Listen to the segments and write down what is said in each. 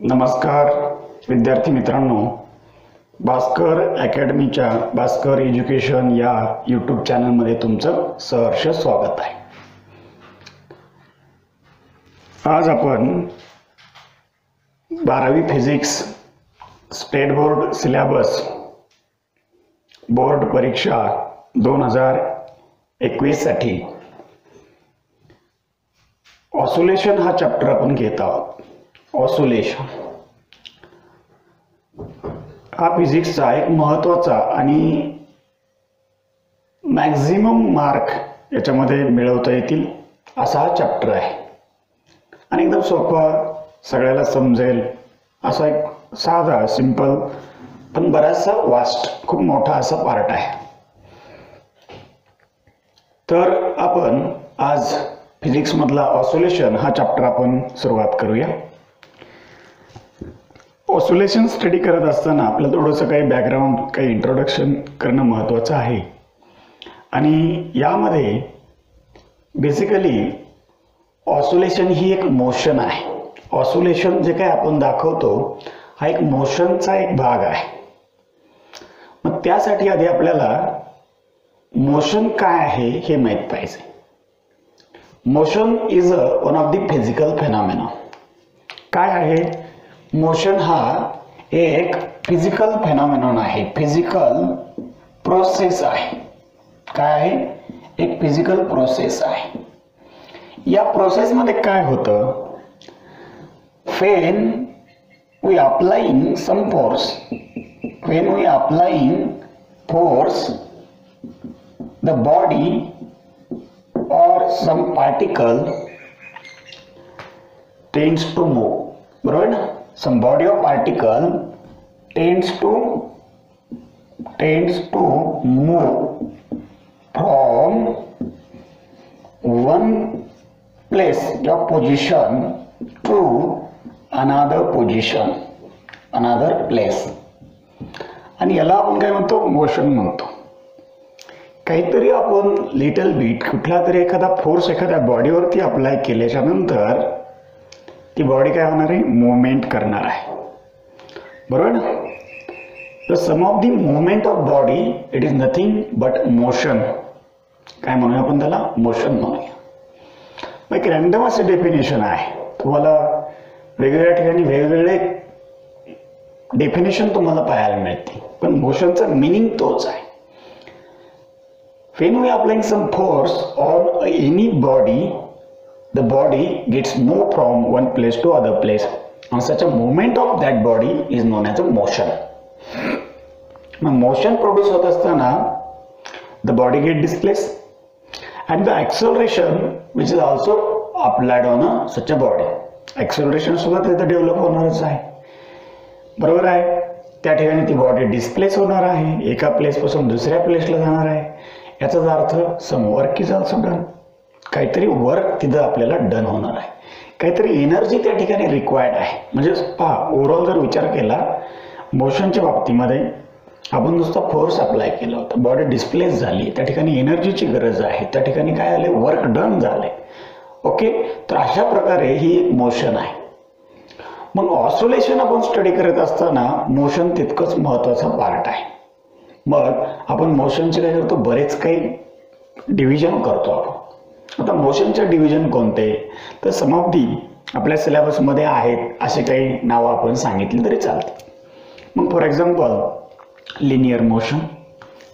नमस्कार विद्यार्थी मित्रांनो, भास्कर अकॅडमीच्या भास्कर एज्युकेशन या यूट्यूब चॅनलमध्ये तुमचं सहर्ष स्वागत आहे। आज आपण 12वी physics state board syllabus board परीक्षा 2021 साठी ऑसिलेशन हा चॅप्टर आपण घेत आहोत। ऑसिलेशन हा फिजिक्सचा एक महत्त्वाचा आणि मॅक्झिमम मार्क याच्यामध्ये मिळवता येतील असा हा चॅप्टर आहे आणि एकदम सोपा, सगळ्याला समजेल असा एक साधा सिंपल पण बराचसा वास्ट, खूप मोठा असा पार्ट आहे। तर आपण आज फिजिक्स मधला ऑसिलेशन हा चॅप्टर आपण सुरुवात करूया। ऑसिलेशन स्टडी करत असताना आपल्याला थोडंसं काही बॅकग्राऊंड, काही इंट्रोडक्शन करणं महत्त्वाचं आहे आणि यामध्ये बेसिकली ऑसिलेशन ही एक मोशन आहे। ऑसिलेशन जे काही आपण दाखवतो हा एक मोशनचा एक भाग आहे। मग त्यासाठी आधी आपल्याला मोशन काय आहे हे माहित पाहिजे। Motion is one of the physical phenomena. काय आहे मोशन? हा एक फिजिकल फेनॉमेनॉन आहे, फिजिकल प्रोसेस आहे। काय आहे? एक फिजिकल प्रोसेस आहे। या प्रोसेस मध्ये काय होतं? when we applying some force, when we applying force, the body or some particle tends to move, बरोबर ना? Some body or particle tends to move from one place or position to another position, another place, आणि याला आपण काय म्हणतो? Motion म्हणतो। काहीतरी आपण लिटल बिट कुठला तरी एखादा फोर्स एखाद्या बॉडीवरती अप्लाय केल्याच्या नंतर ती बॉडी काय होणार आहे? मूवमेंट करणार आहे, बरोबर ना? The some of the movement of body it is nothing but motion. काय म्हणूया आपण त्याला? मोशन म्हणूया। मग एक रॅन्डम असे डेफिनेशन आहे, तुम्हाला वेगवेगळ्या ठिकाणी वेगवेगळे डेफिनेशन तुम्हाला पाहायला मिळते, पण मोशनचा मीनिंग तोच आहे। when we applying some force on any body, the body gets moved from one place to other place, and such a movement of that body is known as a motion. Now motion produce होत असताना the body get displaced and the acceleration which is also applied on such a body, acceleration सुद्धा तिथे develop होणारच आहे, बरोबर आहे? त्या ठिकाणी ती बॉडी डिस्प्लेस होणार आहे, एका प्लेस पासून दुसऱ्या प्लेसला जाणार आहे। याचाच अर्थ some work is also done, काहीतरी वर्क तिथं आपल्याला डन होणार आहे, काहीतरी एनर्जी त्या ठिकाणी रिक्वायर्ड आहे। म्हणजे पहा, ओव्हरऑल जर विचार केला मोशनच्या बाबतीमध्ये, आपण नुसता फोर्स अप्लाय केला होता, बॉडी डिस्प्लेस झाली, त्या ठिकाणी एनर्जीची गरज आहे, त्या ठिकाणी काय झाले? वर्क डन झाले। ओके, तर अशा प्रकारे ही एक मोशन आहे। मग ऑसिलेशन आपण स्टडी करत असताना मोशन तितकंच महत्त्वाचा पार्ट आहे। मग आपण मोशनचे काय करतो? बरेच काही डिव्हिजन करतो आपण। आता मोशनचे डिव्हिजन कोणते? तर सम ऑफ दी आपल्या सिलेबसमध्ये आहेत असे काही नावं आपण सांगितली तरी चालते। मग for example linear motion,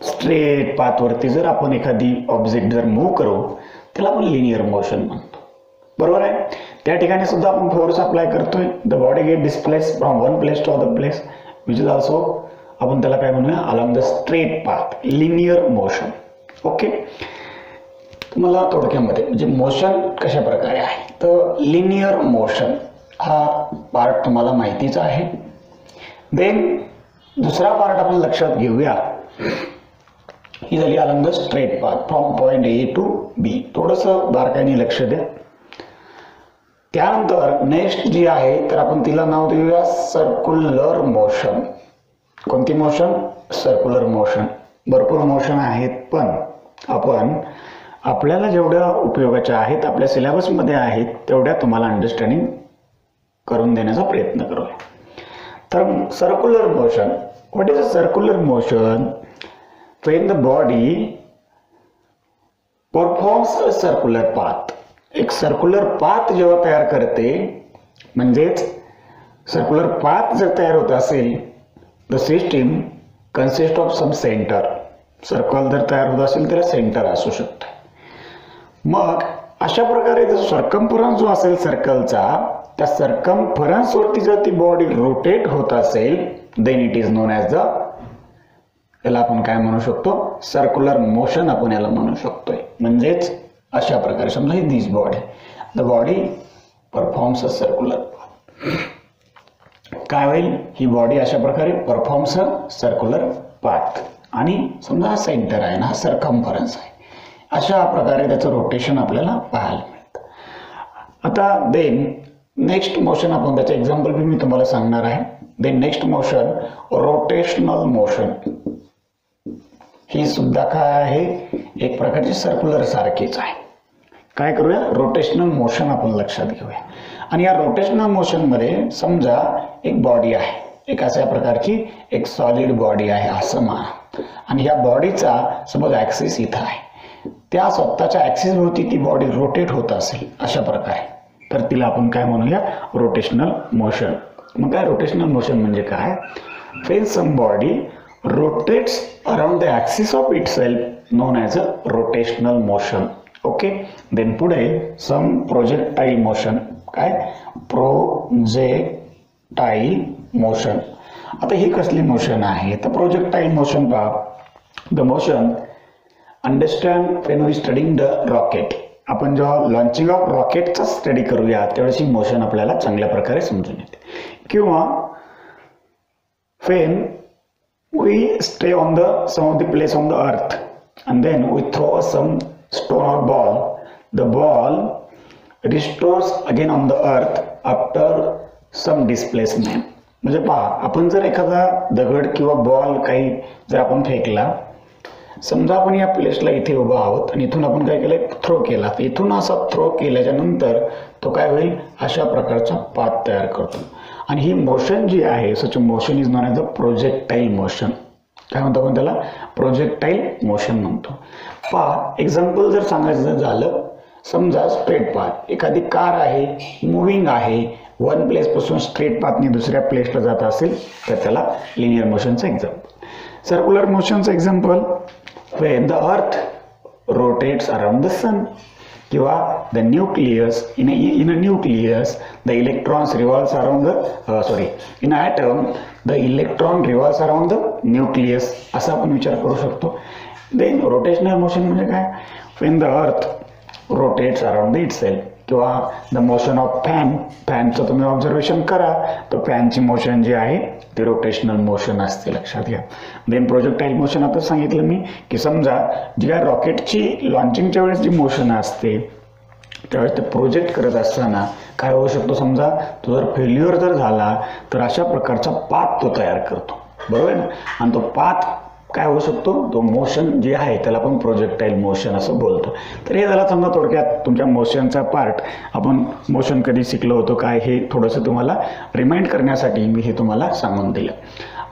straight पाथवरती जर आपण एखादी ऑब्जेक्ट जर मूव्ह करू त्याला आपण लिनियर मोशन म्हणतो, बरोबर आहे? त्या ठिकाणी सुद्धा आपण फोर्स अप्लाय करतोय, the body get displace from one place to other place which is also, आपण त्याला काय म्हणूया? Along the straight path, linear motion. Okay, तुम्हाला थोडक्यामध्ये म्हणजे मोशन कशा प्रकारे आहे तर लिनियर मोशन हा पार्ट तुम्हाला माहितीच आहे। देन दुसरा पार्ट आपण लक्षात घेऊया, ही झाली along the straight path from point A to B. थोडंसं बारकाईने लक्ष द्या। त्यानंतर नेक्स्ट जी आहे तर आपण तिला नाव देऊया सर्क्युलर मोशन। कोणती मोशन? Circular motion. भरपूर मोशन आहेत, पण आपण आपल्याला जेवढ्या उपयोगाच्या आहेत, आपल्या सिलेबसमध्ये आहेत, तेवढ्या तुम्हाला अंडरस्टँडिंग करून देण्याचा प्रयत्न करूया. तर circular motion, what is a circular motion? When the body performs a circular path. एक सर्क्युलर पाथ जेव्हा तयार करते, म्हणजेच सर्क्युलर पाथ जर तयार होत असेल, the system consist of some centre. Circle जर तयार होत असेल त्याला सेंटर असू शकतं. मग अशा प्रकारे जर सर्कम्फरन्स जो असेल सर्कलचा, त्या सर्कम्फरन्स वरती जर ती बॉडी रोटेट होत असेल, then it is known as the, याला आपण काय म्हणू शकतो? सर्क्युलर मोशन आपण याला म्हणू शकतोय. म्हणजेच अशा प्रकारे समजा ही this body, the body performs a circular path. काय होईल? ही बॉडी अशा प्रकारे परफॉर्म्स अ सर्क्युलर पाथ. आणि समजा हा सेंटर आहे ना, हा सर्कम्फरन्स आहे. अशा प्रकारे त्याचं रोटेशन आपल्याला पाहायला मिळतं. आता देन नेक्स्ट मोशन, आपण त्याचे एक्झाम्पल बी मी तुम्हाला सांगणार आहे. Then next motion rotational motion. ही सुद्धा काय आहे? एक प्रकारची सर्क्युलर सारखीच आहे. काय करूया? रोटेशनल मोशन आपण लक्षात घेऊया. आणि या रोटेशनल मोशन मध्ये समजा एक बॉडी आहे, एक अशा प्रकारची एक सॉलिड बॉडी आहे असं माना. आणि ह्या बॉडीचा सपोज ॲक्सिस इथं आहे, त्या स्वतःच्या ॲक्सिस भोवती ती बॉडी रोटेट होत असेल अशा प्रकारे, तर तिला आपण काय म्हणूया? Rotational motion. मग काय रोटेशनल मोशन म्हणजे काय? When some body rotates around the axis of itself, known as a rotational motion. Okay. Then पुढे सम प्रोजेक्टाईल मोशन. काय? Projectile motion. आता ही कसली मोशन आहे? तर प्रोजेक्टाईल मोशन पहा. The motion understand when we studying the rocket. आपण जेव्हा लॉन्चिंग ऑफ रॉकेटचा स्टडी करूया त्यावेळेस ही मोशन आपल्याला चांगल्या प्रकारे समजून येते. किंवा when we stay on the some of the place on the earth and then we throw some stone or ball, the ball restores again on the earth after some displacement. म्हणजे पहा, आपण जर एखादा दगड किंवा बॉल काही जर आपण फेकला, समजा आपण या प्लेसला इथे उभा आहोत आणि इथून आपण काय केलं? थ्रो केला. तर इथून असा थ्रो केल्याच्या नंतर तो काय होईल? अशा प्रकारचा पाथ तयार करतो. आणि ही मोशन जी आहे, such motion is known as a projectile motion. काय म्हणतो आपण त्याला? प्रोजेक्टाईल मोशन म्हणतो. पहा, एक्झाम्पल जर सांगायचं झालं, समजा स्ट्रेट पाथ, एखादी कार आहे, मुव्हिंग आहे, वन प्लेस पासून स्ट्रेट पाथने दुसऱ्या प्लेसला जात असेल तर त्याला लिनियर मोशनचं एक्झाम्पल. सर्क्युलर मोशनचं example, when the earth rotates around the sun. किंवा the nucleus, in a nucleus the electrons revolves around the in a atom the electron revolves around the nucleus, असा आपण विचार करू शकतो. देन रोटेशनल मोशन म्हणजे काय? When the earth rotates around the itself. किंवा the motion of fan. फॅनचं तुम्ही observation करा, तर फॅनची मोशन जी आहे ती रोटेशनल मोशन असते, लक्षात घ्या. देन प्रोजेक्टाईल मोशन आता सांगितलं मी, की समजा जी काय रॉकेटची लॉन्चिंगच्या वेळेस जी मोशन असते त्यावेळेस ते प्रोजेक्ट करत असताना काय होऊ शकतो? समजा तो जर फेल्युअर जर झाला तर अशा प्रकारचा पाथ तो तयार करतो, बरोबर ना. आणि तो पाथ काय होऊ शकतो? तो मोशन जे आहे त्याला आपण प्रोजेक्टाईल मोशन असं बोलतो. तर हे झालं समजा थोडक्यात तुमच्या मोशनचा पार्ट. आपण मोशन कधी शिकलो होतो काय हे थोडंसं तुम्हाला रिमाइंड करण्यासाठी मी हे तुम्हाला सांगून दिलं.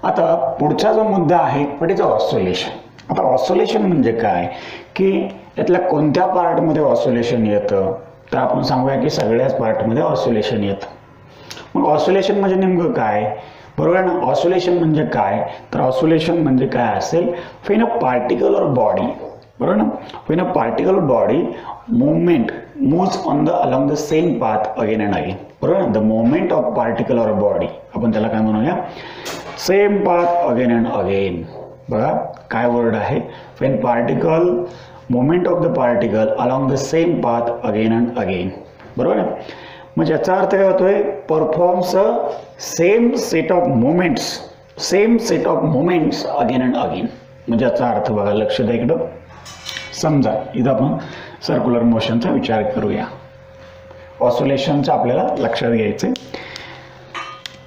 आता पुढचा जो मुद्दा आहे व्हॉट इज ऑसिलेशन. आता ऑसिलेशन म्हणजे काय? की यातल्या कोणत्या पार्टमध्ये ऑसिलेशन येतं? तर आपण सांगूया की सगळ्याच पार्टमध्ये ऑसिलेशन येतं. मग ऑसिलेशन म्हणजे नेमकं काय? बरोबर ना. ऑसिलेशन म्हणजे काय? तर ऑसिलेशन म्हणजे काय असेल? When a particle or body, बरोबर ना, when a particle body movement moves on the along the same path again and again. बरोबर ना. The movement of particle or body आपण त्याला काय म्हणूया? Same path again and again. बघा काय वर्ड आहे? When particle, movement of the particle along the same path again and again. बरोबर ना. म्हणजे याचा अर्थ काय होतोय? Performs a same set of movements again and again. म्हणजे याचा अर्थ बघा, लक्ष द्या इकडं. समजा इथं आपण सर्क्युलर मोशनचा विचार करूया. ऑसिलेशनचं आपल्याला लक्षात घ्यायचं.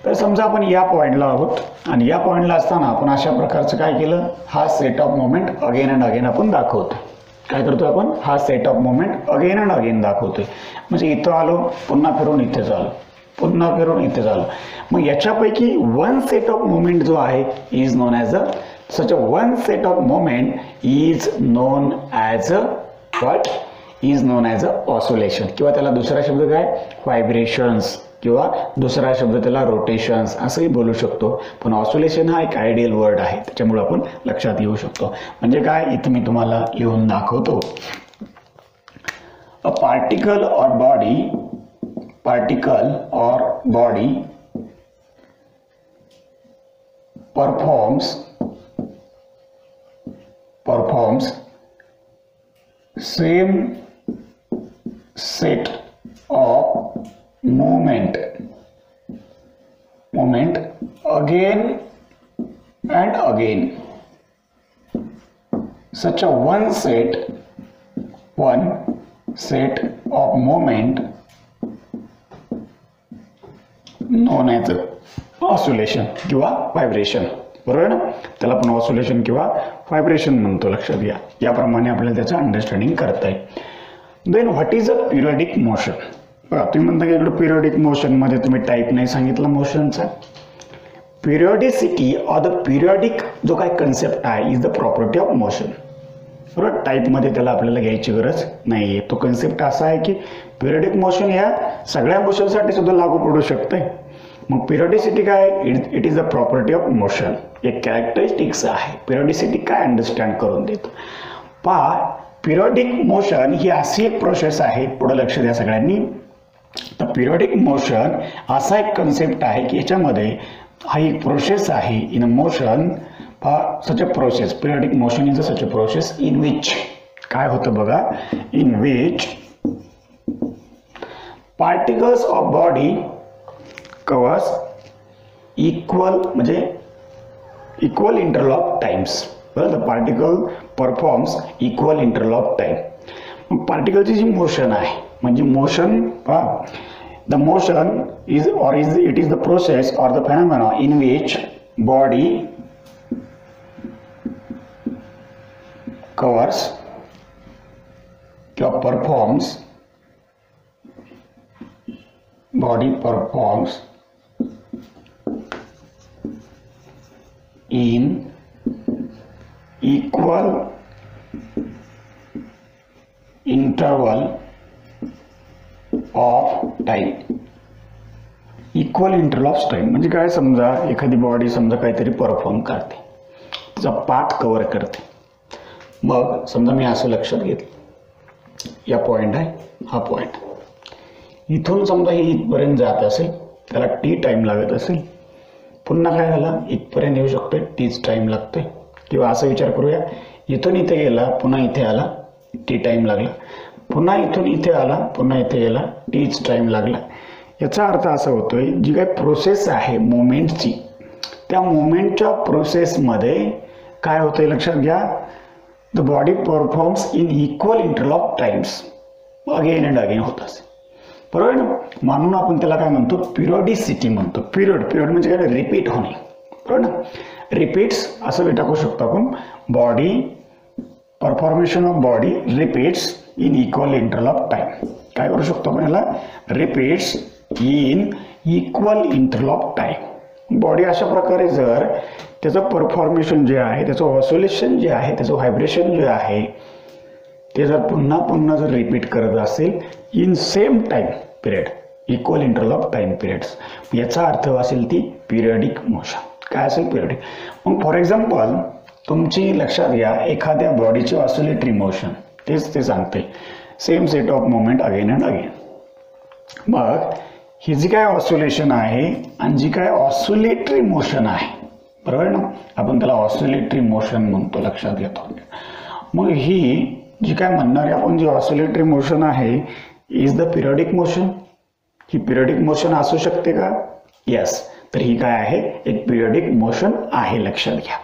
तर समजा आपण या पॉईंटला आहोत आणि या पॉईंटला असताना आपण अशा प्रकारचं काय केलं? हा set of movement again and again आपण दाखवतो. काय करतोय आपण? हा set of movement again and again दाखवतोय. म्हणजे इथं आलो, पुन्हा फिरून इथेच आलो. पुन्हा फिरून इथे झालं. मग याच्यापैकी वन सेट ऑफ मोमेंट जो आहे is known as a such a one set of moment is known as a what is known as a oscillation, किंवा त्याला दुसरा शब्द काय व्हायब्रेशन्स, किंवा दुसरा शब्द त्याला रोटेशन्स असंही बोलू शकतो. पण ऑसोलेशन हा एक आयडियल वर्ड आहे, त्याच्यामुळे आपण लक्षात येऊ शकतो. म्हणजे काय इथं मी तुम्हाला लिहून दाखवतो. अ पार्टिकल और body performs same set of movement again and again. Such a one set of movement known as oscillation किंवा व्हायब्रेशन. बरोबर ना, त्याला आपण ऑसोलेशन किंवा व्हायब्रेशन म्हणतो. लक्षात घ्या, याप्रमाणे आपल्याला त्याचं अंडरस्टँडिंग करता येईल. Then what is a periodic motion. बघा, तुम्ही म्हणता की इकडे पिरियडिक मोशनमध्ये तुम्ही टाईप नाही सांगितलं मोशनचा. पिरियडिसिटी ऑर द पिरियडिक जो काय कन्सेप्ट आहे is the property of motion. बरोबर, टाईपमध्ये त्याला आपल्याला घ्यायची गरज नाही आहे. तो कन्सेप्ट असा आहे की पिरियडिक मोशन या सगळ्या मोशनसाठी सुद्धा लागू पडू शकते. मग पिरियडिसिटी काय, it is the property of motion, एक कॅरेक्टरिस्टिक्स आहे. पिरियडिसिटी काय अंडरस्टँड करून देतो. पिरियडिक मोशन ही अशी एक प्रोसेस आहे, पुढे लक्ष द्या सगळ्यांनी. तर पिरियडिक मोशन असा एक कन्सेप्ट आहे की याच्यामध्ये हा एक प्रोसेस आहे. In a motion such a process, periodic motion is a such a process in which काय होतं बघा, in which particles of body covers equal म्हणजे इक्वल इंटरवल ऑफ टाइम्स. बरं, the particle performs equal interval of time. मग पार्टिकलची जी motion आहे म्हणजे motion the motion is it is the process or the phenomena in which body covers किंवा performs in equal interval of time. Equal interval of time म्हणजे काय, समजा एखादी बॉडी समजा काहीतरी परफॉर्म करते, त्याचा पाथ कव्हर करते. मग समजा मी असं लक्षात घेतलं, या पॉईंट आहे, हा पॉईंट, इथून समजा ही इथपर्यंत जात असेल, त्याला टी टाइम लागत असेल. पुन्हा काय झाला, इथपर्यंत येऊ शकतोय, टीच टाइम लागतोय. किंवा असा विचार करूया, इथून इथे गेला, पुन्हा इथे आला, टी टाइम लागला. पुन्हा इथून इथे आला, पुन्हा इथे गेला, टीच टाइम लागला. याचा अर्थ असा होतोय, जी काही प्रोसेस आहे मुवमेंटची, त्या मुवमेंटच्या प्रोसेसमध्ये काय होतंय लक्षात घ्या, the body performs in equal interval of times, again and again होत असेल. बरोबर ना, म्हणून आपण त्याला काय म्हणतो, पिरियडिसिटी म्हणतो. पिरियड म्हणजे काय, रिपीट होणे. बरोबर ना, रिपीट्स असं टाकू शकतो आपण. Body performation of body repeats in equal interval of time. काय करू शकतो आपण याला, repeats in equal interval of time. Body अशा प्रकारे जर त्याचं परफॉर्मेशन जे आहे, त्याचं ऑसोलेशन जे आहे, त्याचं व्हायब्रेशन जे आहे, ते जर पुन्हा पुन्हा जर रिपीट करत असेल in same time period, equal interval of time periods, याचा अर्थ असेल ती पिरियडिक मोशन. काय असेल, पिरियडिक. मग फॉर एक्झाम्पल तुमची लक्षात घ्या, एखाद्या बॉडीची ऑसिलेटरी मोशन, तेच ते सांगते, same set of movement again and again. मग ही जी काय ऑसिलेशन आहे आणि जी काय ऑसिलेटरी मोशन आहे, बरोबर ना, आपण त्याला ऑसिलेटरी मोशन म्हणतो, लक्षात घेतो. मग ही जी काय म्हणणारे आपण जी ऑसिलेटरी मोशन आहे is the periodic motion. He periodic motion असू शकते का, यस. तर ही काय आहे, एक पिरियडिक मोशन आहे, लक्षात घ्या.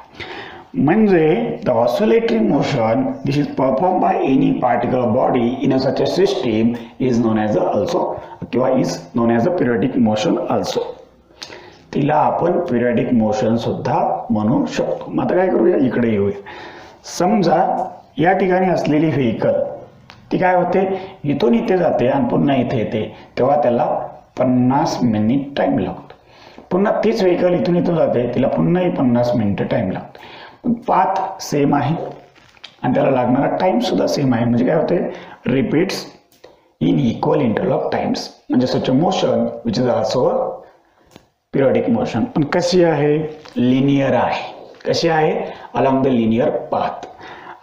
म्हणजे the oscillatory motion this is perform by any particle body in a such a system is known as a also किंवा is known as a periodic motion also. तिला आपण पिरियडिक मोशन सुद्धा म्हणू शकतो. मग आता काय करूया, इकडे येऊया. समजा या ठिकाणी असलेली व्हेकल ती काय होते, इथून इथे जाते आणि पुन्हा इथे येते, तेव्हा त्याला 50 मिनिट टाइम लागतो. पुन्हा तीच व्हेकल इथून इथून जाते, तिला पुन्हाही 50 मिनिटं टाइम लागतो. पाथ सेम आहे आणि त्याला लागणारा टाइम सुद्धा सेम आहे. म्हणजे काय होते, repeats in equal interval of times. म्हणजे such a motion which is also a periodic motion. पण कशी आहे, लिनियर आहे. कशी आहे, अलॉंग द लिनियर पाथ.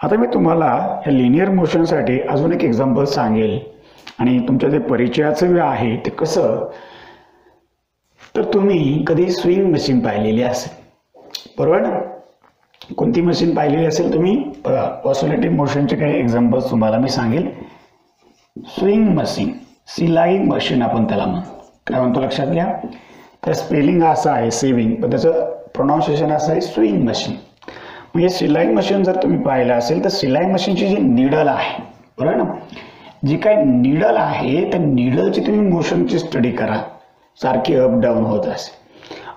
आता मी तुम्हाला या लिनियर मोशनसाठी अजून एक एक्झाम्पल सांगेल आणि तुमच्या जे परिचयाचं आहे ते कसं, तर तुम्ही कधी स्विंग मशीन पाहिलेली असेल, बरोबर ना. कोणती मशीन पाहिलेली असेल तुम्ही बघा. ऑसिलेटिव्ह मोशनचे काही एक्झाम्पल्स तुम्हाला मी सांगेल. स्विंग मशीन, सिलाई मशीन आपण त्याला म्हणतो. काय म्हणतो लक्षात घ्या. तर स्पेलिंग असं आहे सेविंग, पण त्याचं प्रोनाऊन्सिएशन असं आहे स्विंग मशीन. म्हणजे सिलाई मशीन जर तुम्ही पाहिलं असेल तर सिलाई मशीनची जी निडल आहे, बरोबर ना, जी काय निडल आहे त्या निडलची तुम्ही मोशनची स्टडी करा. सारखी अप डाऊन होत असेल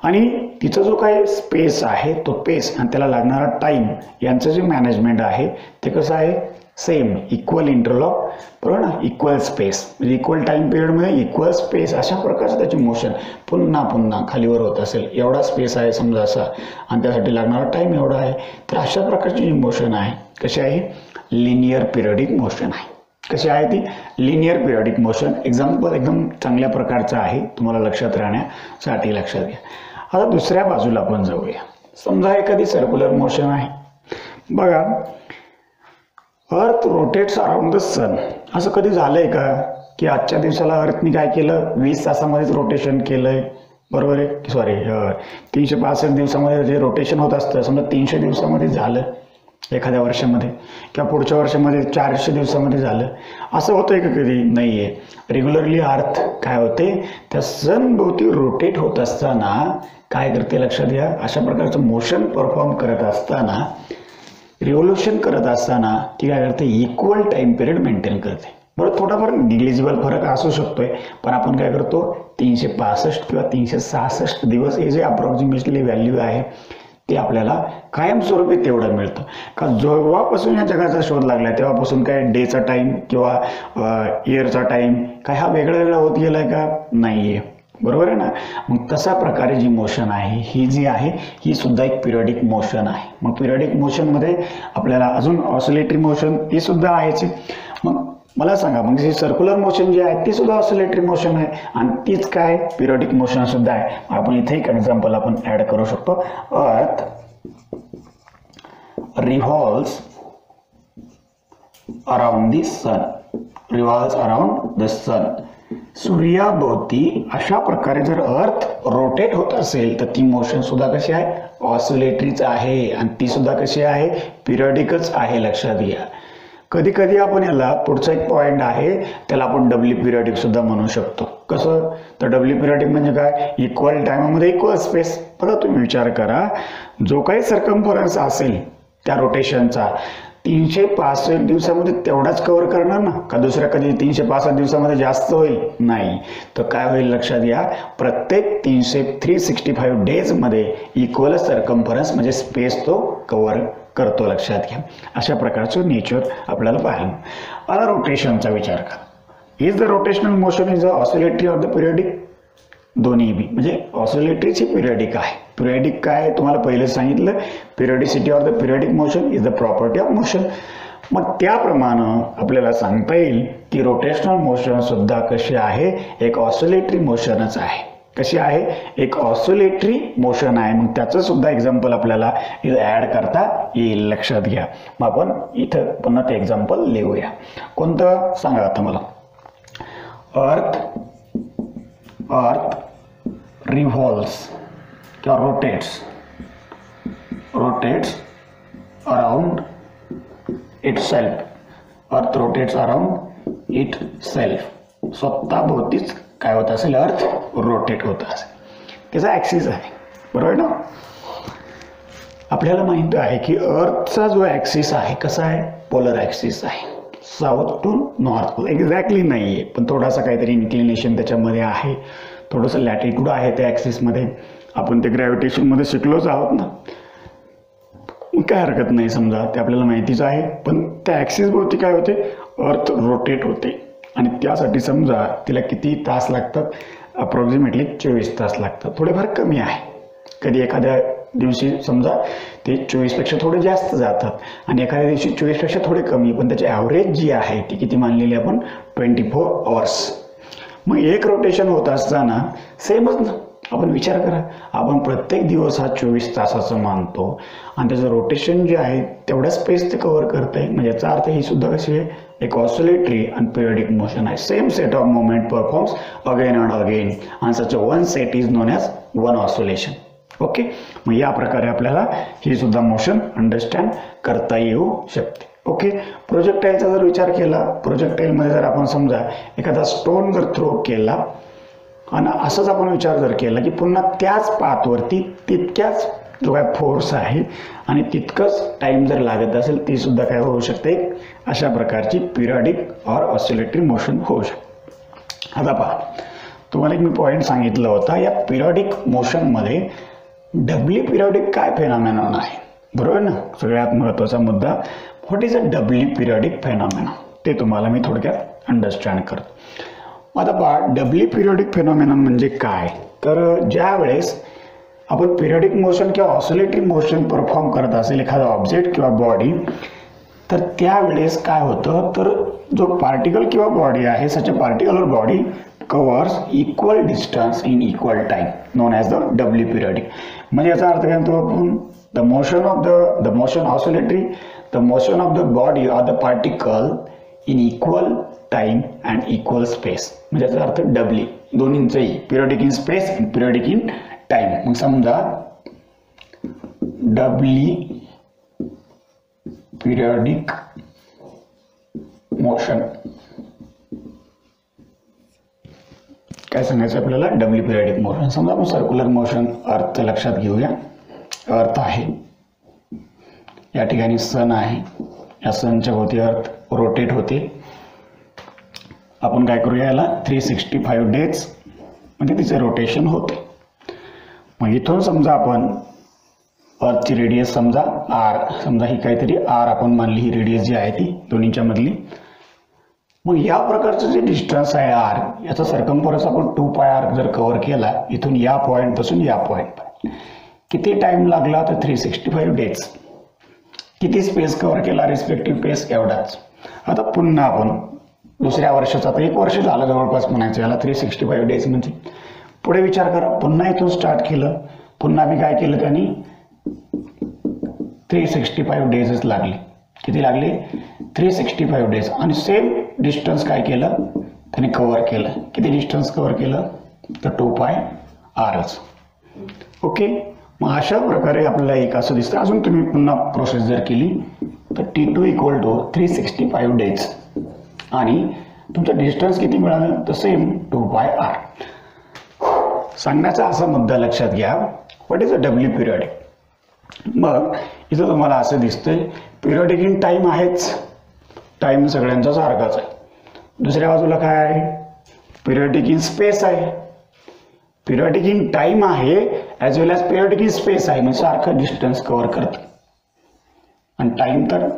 आणि तिचा जो काही स्पेस आहे तो पेस आणि त्याला लागणारा टाइम यांचं जे मॅनेजमेंट आहे ते कसं आहे, सेम इक्वल इंटरवल ऑफ, बरोबर ना, इक्वल स्पेस. म्हणजे इक्वल टाइम पिरियडमध्ये इक्वल स्पेस अशा प्रकारचं त्याचे मोशन पुन्हा पुन्हा खालीवर होत असेल. एवढा स्पेस आहे समजा असा आणि त्यासाठी लागणारा टाइम एवढा आहे. तर अशा प्रकारची जी मोशन आहे कशी आहे, लिनियर पिरियडिक मोशन आहे. कशी आहे ती, लिनियर पिरियडिक मोशन. एक्झाम्पल एकदम चांगल्या प्रकारचं आहे, तुम्हाला लक्षात राहण्यासाठी लक्षात घ्या. आता दुसऱ्या बाजूला आपण जाऊया. समजा एखादी सर्क्युलर मोशन आहे. बघा, अर्थ रोटेट्स अराउंड द सन. असं कधी झालंय का की आजच्या दिवसाला अर्थनी काय केलं, 20 तासामध्येच रोटेशन केलंय, बरोबर आहे, सॉरी 365 दिवसामध्ये जे रोटेशन होत असतं समजा 300 दिवसामध्ये झालं एखाद्या वर्षामध्ये, किंवा पुढच्या वर्षामध्ये 400 दिवसामध्ये झालं. असं होतंय का कधी, नाही आहे. रेग्युलरली अर्थ काय होते, त्या सन भोवती रोटेट होत असताना काय करते लक्षात घ्या. अशा प्रकारचं मोशन परफॉर्म करत असताना, रिव्होल्युशन करत असताना ती काय करते, इक्वल टाइम पिरियड मेंटेन करते. बरं, थोडाफार निग्लिजिबल फरक असू शकतोय, पण आपण काय करतो 365 किंवा 366 दिवस हे जे अप्रॉक्सिमेटली व्हॅल्यू आहे ते आपल्याला कायमस्वरूपी तेवढं मिळतं. का जेव्हापासून या जगाचा शोध लागला तेव्हापासून काय डेचा टाइम किंवा इयरचा टाइम काय हा वेगळा वेगळा होत गेलाय का, नाही आहे, बरोबर आहे ना. मग तशा प्रकारे जी मोशन आहे ही जी आहे ही सुद्धा एक पिरियडिक मोशन आहे. मग पिरियडिक मोशनमध्ये आपल्याला अजून ऑसिलेटरी मोशन ती सुद्धा आहेच. मग मला सांगा, मग जी सर्क्युलर मोशन जी आहे ती सुद्धा ऑसिलेटरी मोशन आहे आणि तीच काय पिरियडिक मोशन सुद्धा आहे. आपण इथे एक एक्झाम्पल आपण ऍड करू शकतो. Earth revolves around the sun, revolves around the sun. सूर्याभोवती अशा प्रकारे जर अर्थ रोटेट होत असेल तर ती मोशन सुद्धा कशी आहे, ऑसिलेटरीच आहे आणि ती सुद्धा कशी आहे, पिरियडिकच आहे. लक्षात घ्या. कधी कधी आपण याला पुढचा एक पॉइंट आहे त्याला आपण डब्ल्यू पिरियडिक सुद्धा म्हणू शकतो. कसं, तर डब्ल्यू पिरियडिक म्हणजे काय, इक्वल टाइममध्ये इक्वल स्पेस. बघा, तुम्ही विचार करा, जो काही सर्कम्फरन्स असेल त्या रोटेशनचा 365 दिवसामध्ये तेवढाच कव्हर करणार ना, का दुसऱ्या कधी 365 दिवसामध्ये जास्त होईल, नाही. तर काय होईल लक्षात घ्या, प्रत्येक 365 डेज मध्ये इक्वल सर्कम्फरन्स म्हणजे स्पेस तो कव्हर करतो. लक्षात घ्या. अशा प्रकारचं नेचर आपल्याला पाहिलं. आता रोटेशनचा विचार करा. Is the rotational motion is the oscillatory of the periodic, दोन्ही बी. म्हणजे ऑसिलेटरीची पिरियडिक आहे. पिरियडिक काय तुम्हाला पहिलं सांगितलं, periodicity of the periodic motion is the property of motion. मग त्याप्रमाणे आपल्याला सांगता येईल की रोटेशनल मोशन सुद्धा कशी आहे, एक ऑसिलेटरी मोशनच आहे. कशी आहे, एक ऑसिलेटरी मोशन आहे. मग त्याचं सुद्धा एक्झाम्पल आपल्याला इथं ऍड करता येईल. लक्षात घ्या. मग आपण इथं पुन्हा ते एक्झाम्पल लिहूया. कोणतं सांगा आता मला. अर्थ रिव्हॉल्व्स किंवा rotates around itself. Earth rotates around itself. स्वतःभोवतीच काय होत असेल, अर्थ रोटेट होत असेल. त्याचा ऍक्सिस आहे, बरोबर ना. आपल्याला माहिती आहे की अर्थचा जो ऍक्सिस आहे कसा आहे, पोलर ऍक्सिस आहे. साऊथ टू नॉर्थ एक्झॅक्टली नाही आहे, पण थोडासा काहीतरी इन्क्लिनेशन त्याच्यामध्ये आहे, थोडंसं लॅटिट्यूड आहे त्या ॲक्सिसमध्ये. आपण ते ग्रॅव्हिटेशनमध्ये शिकलोच आहोत ना, काय हरकत नाही, समजा ते आपल्याला माहितीच आहे. पण त्या ॲक्सिस भोवती काय होते, अर्थ रोटेट होते आणि त्यासाठी समजा तिला किती तास लागतात, अप्रॉक्सिमेटली 24 तास लागतात, थोडेफार कमी आहे. कधी एखाद्या दिवशी समजा ते 24पेक्षा थोडे जास्त जातात आणि एखाद्या दिवशी 24पेक्षा थोडे कमी, पण त्याची ॲव्हरेज जी आहे ती किती मानलेली आपण 24 आवर्स. मग एक रोटेशन होत असताना सेमच ना, आपण विचार करा, आपण प्रत्येक दिवस हा 24 तासाचं मानतो आणि त्याचं रोटेशन जे आहे तेवढ्या स्पेस ते कव्हर करत आहे. म्हणजे याचा अर्थ ही सुद्धा कशी आहे, एक ऑसिलेटरी आणि पिरियडिक मोशन आहे. Same set of moment performs again and again आणि such one set is known as one oscillation. Okay, मग या प्रकारे आपल्याला ही सुद्धा मोशन अंडरस्टँड करता येऊ शकते. ओके, प्रोजेक्टाईलचा जर विचार केला, प्रोजेक्टाईलमध्ये जर आपण समजा एखादा स्टोन जर थ्रो केला आणि असंच आपण विचार जर केला की पुन्हा त्याच पाथवरती तितक्याच जो काय फोर्स आहे आणि तितकंच टाइम जर लागत असेल, ती सुद्धा काय होऊ शकते, अशा प्रकारची पिरियडिक और ऑसिलेटरी मोशन होऊ शकते. आता पहा, तुम्हाला एक मी पॉईंट सांगितलं होता, या पिरियडिक मोशनमध्ये डब्ली पिरियडिक काय फेनॉमेनॉन आहे, बरोबर ना. सगळ्यात महत्त्वाचा मुद्दा, what is a doubly periodic phenomenon, ते तुम्हाला मी थोडक्यात अंडरस्टँड करतो. आता पहा, डब्ली पिरियडिक फेनॉमेनॉन म्हणजे काय, तर ज्या वेळेस आपण पिरियडिक मोशन किंवा ऑसिलेटरी मोशन परफॉर्म करत असेल एखादा ऑब्जेक्ट किंवा बॉडी, तर त्यावेळेस काय होतं, तर जो पार्टिकल किंवा बॉडी आहे, सच अ पार्टिकल और body covers equal distance in equal time known as the doubly periodic. म्हणजे याचा अर्थ काय होतो आपण, the motion oscillatory, the motion of the body or the particle in equal time and equal space. म्हणजे याचा अर्थ डब्ली, दोन्हींचंही, periodic in space and periodic in time. मग समजा डब्ली पिरियडिक मोशन काय सांगायचं आपल्याला, डब्ली पिरियडिक मोशन. समजा आपण सर्क्युलर मोशन अर्थ लक्षात घेऊया. अर्थ आहे, या ठिकाणी सन आहे, या सनच्या भोवती अर्थ रोटेट होते. आपण काय करूया, याला 365 डेज म्हणजे तिचे रोटेशन होते. मग इथून समजा आपण अर्थची रेडियस समजा आर, समजा ही काहीतरी आर आपण मानली, ही रेडियस जी आहे ती दोन्हीच्या मधली. मग या प्रकारचं जे डिस्टन्स आहे आर, याचा सरकमफरन्स आपण 2πr जर कव्हर केला इथून या पॉईंट पासून या पॉईंट, किती टाइम लागला, तर 365 डेज. किती स्पेस कव्हर केला, रिस्पेक्टिव्ह स्पेस एवढाच. आता पुन्हा आपण दुसऱ्या वर्षाचा, आता 1 वर्ष झालं जवळपास म्हणायचं याला, 365 डेज म्हणजे. पुढे विचार करा, पुन्हा इथून स्टार्ट केलं, पुन्हा मी काय केलं, त्यांनी 365 डेजच लागले. किती लागले, 365 डेज. आणि सेम डिस्टन्स काय केलं, त्याने कव्हर केलं. किती डिस्टन्स कव्हर केलं, तर 2πrच. ओके, मग अशा प्रकारे आपल्याला एक असं दिसतं. अजून तुम्ही पुन्हा प्रोसेस जर केली तर T2 = 365 डेज आणि तुमचं डिस्टन्स किती मिळालं, तर सेम 2πr. सांगण्याचा असा मुद्दा लक्षात घ्या, what is a doubly periodic. मग इथं तुम्हाला असं दिसतंय, पिरियडिक इन टाइम आहेच, टाइम सगळ्यांचा सारखाच आहे. दुसऱ्या बाजूला काय आहे, पिरियडिक इन स्पेस आहे. पिरियडिक इन टाइम आहे as well as periodic in space आहे, म्हणजे सारखं डिस्टन्स कव्हर करतं आणि टाइम तर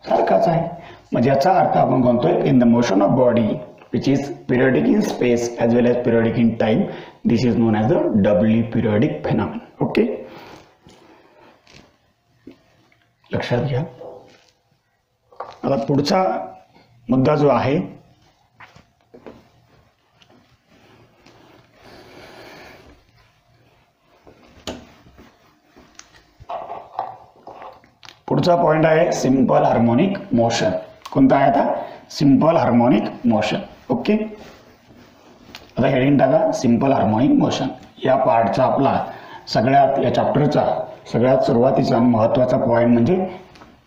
सारखाच आहे. म्हणजे याचा अर्थ आपण म्हणतोय, in the motion of body which is periodic in space as well as periodic in time, this is known as the doubly periodic phenomenon. Okay, लक्षात घ्या. आता पुढचा मुद्दा जो आहे, पुढचा पॉइंट आहे सिंपल हार्मोनिक मोशन. कोणता आहे आता, सिंपल हार्मोनिक मोशन. ओके, आता हेडिंग टाका, सिंपल हार्मोनिक मोशन. या पार्टचा आपला सगळ्यात, या चॅप्टरचा सगळ्यात सुरुवातीचा आणि महत्त्वाचा पॉईंट म्हणजे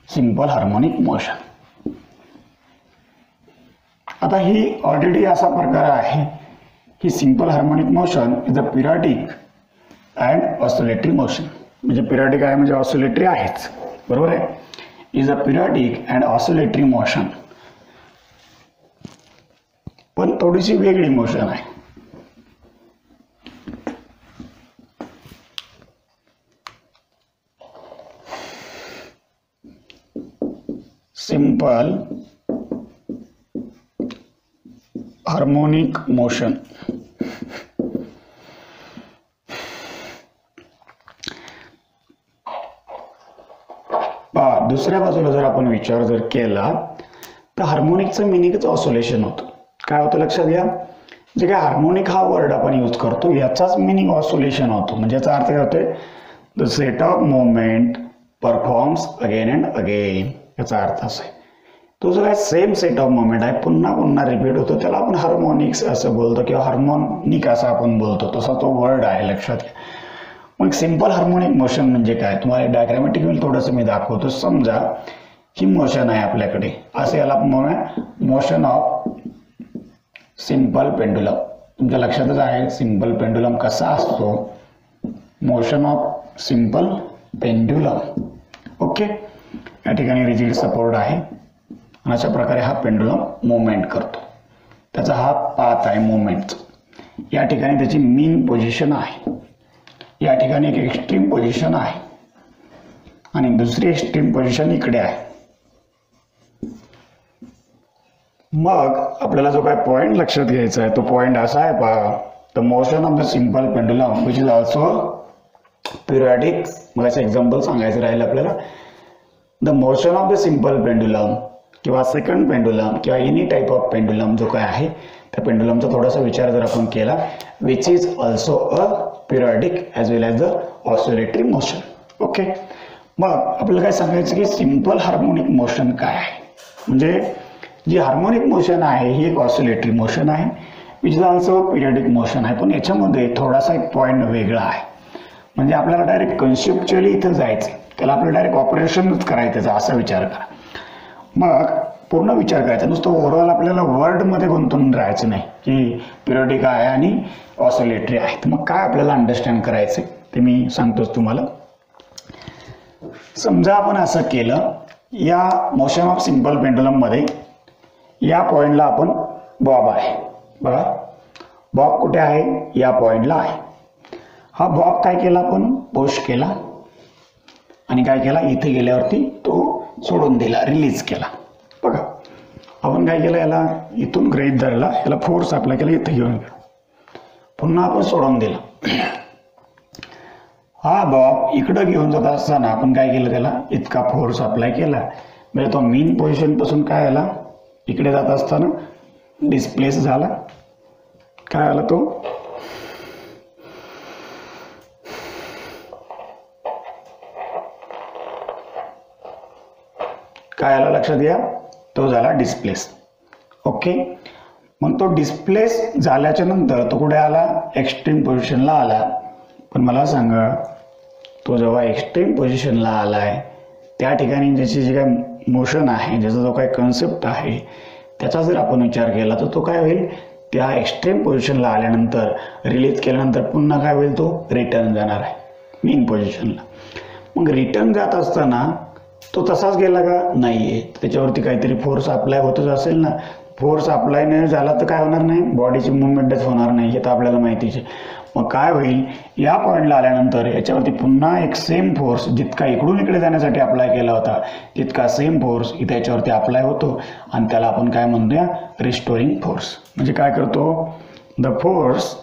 सिंपल हार्मोनिक मोशन. आता ही ऑलरेडी असा प्रकार आहे की simple harmonic motion is a periodic and oscillatory motion. म्हणजे पिरियडिक आहे म्हणजे ऑसिलेटरी आहेच, बरोबर आहे. Is a periodic and oscillatory motion, पण थोडीशी वेगळी मोशन आहे. सिंपल हार्मोनिक मोशन दुसऱ्या बाजूला जर आपण विचार जर केला तर हार्मोनिकचं मिनिंगच ऑसोलेशन होतं. काय होतं लक्षात घ्या, जे काय हार्मोनिक हा वर्ड आपण यूज करतो याचाच मिनिंग ऑसोलेशन होतो. म्हणजे याचा अर्थ काय होतोय, the set of movement performs again and again. याचा अर्थ असा आहे, तो जो काय सेम सेट ऑफ मुवमेंट आहे पुन्हा पुन्हा रिपीट होतो त्याला आपण हार्मोनिक्स असं बोलतो किंवा हार्मोनिक असं आपण बोलतो. तसा तो वर्ड आहे, लक्षात घ्या. मग सिंपल हार्मोनिक मोशन म्हणजे काय, तुम्हाला डायग्रामॅटिक थोडंसं मी दाखवतो. समजा ही मोशन आहे आपल्याकडे, असं याला मोशन ऑफ सिंपल पेंडुलम. तुमच्या लक्षातच आहे सिंपल पेंडुलम कसा असतो, motion of simple pendulum. Okay, या ठिकाणी रिजिड सपोर्ट आहे आणि अशा प्रकारे हा पेंडुलम मुवमेंट करतो. त्याचा हा पाथ आहे मुवमेंटचा. या ठिकाणी त्याची मीन पोझिशन आहे, या ठिकाणी एक एक्स्ट्रीम पोझिशन आहे आणि दुसरी एक्स्ट्रीम पोझिशन इकडे आहे. मग आपल्याला जो काय पॉइंट लक्षात घ्यायचा आहे तो पॉइंट असा आहे पहा, the motion of the simple pendulum which is also periodic. मग असं एक्झाम्पल सांगायचं राहील आपल्याला. The motion of the simple pendulum किंवा सेकंड पेंडुलम किंवा एनी टाईप ऑफ पेंडुलम जो काय आहे त्या पेंडुलमचा थोडासा विचार जर आपण केला, which is also a periodic as well as the oscillatory motion. Okay, मग आपल्याला काय सांगायचं की सिंपल हार्मोनिक मोशन काय आहे. म्हणजे जी हार्मोनिक मोशन आहे ही एक ऑसिलेटरी मोशन आहे, which is also periodic motion आहे. पण याच्यामध्ये थोडासा एक पॉईंट वेगळा आहे. म्हणजे आपल्याला डायरेक्ट कन्सेप्च्युअली इथं जायचं, त्याला आपल्याला डायरेक्ट ऑपरेशनच करायचं असा विचार करा. मग पूर्ण विचार करायचा, नुसतं ओव्हरऑल आपल्याला वर्डमध्ये गुंतून राहायचं नाही की पिरियडिक आहे आणि ऑसिलेटरी आहे. तर मग काय आपल्याला अंडरस्टँड करायचं ते मी सांगतोच तुम्हाला. समजा आपण असं केलं, या मोशन ऑफ सिंपल पेंडुलममध्ये या पॉइंटला आपण बॉब आहे बघा, बॉब कुठे आहे, या पॉइंटला आहे. हा बॉब काय केला आपण, पुश केला आणि काय केला, इथे गेल्यावरती तो सोडून दिला, रिलीज केला. बघा आपण काय केलं, याला इथून गृहीत धरला, याला फोर्स अप्लाय केला, इथे घेऊन गेलो, पुन्हा आपण सोडून दिला. हा बॉब इकडं घेऊन जात असताना आपण काय केलं, त्याला इतका फोर्स अप्लाय केला, म्हणजे तो मेन पोझिशन पासून काय आला, इकडे जात असताना डिस्प्लेस झाला. काय आला, तो काय आला लक्षात घ्या, तो झाला डिस्प्लेस. ओके, मग तो डिस्प्लेस झाल्याच्या नंतर तो कुठे आला, एक्स्ट्रीम पोझिशनला आला. पण मला सांगा, तो जेव्हा एक्स्ट्रीम पोझिशनला आलाय त्या ठिकाणी ज्याची जी काय मोशन आहे, ज्याचा जो काय कन्सेप्ट आहे त्याचा जर आपण विचार केला तर तो काय होईल, त्या एक्स्ट्रीम पोझिशनला आल्यानंतर रिलीज केल्यानंतर पुन्हा काय होईल, तो रिटर्न जाणार आहे मेन पोझिशनला. मग रिटर्न जात असताना तो तसाच गेला का, नाहीये, त्याच्यावरती काहीतरी फोर्स अप्लाय होतच असेल ना. फोर्स अप्लाय नाही झाला तर काय होणार नाही, बॉडीची मुवमेंटच होणार नाही, हे तर आपल्याला माहितीच आहे. मग काय होईल, या पॉईंटला आल्यानंतर याच्यावरती पुन्हा एक सेम फोर्स जितका इकडून इकडे जाण्यासाठी अप्लाय केला होता तितका सेम फोर्स इथे याच्यावरती अप्लाय होतो आणि त्याला आपण काय म्हणूया, रिस्टोरिंग फोर्स. म्हणजे काय करतो, the force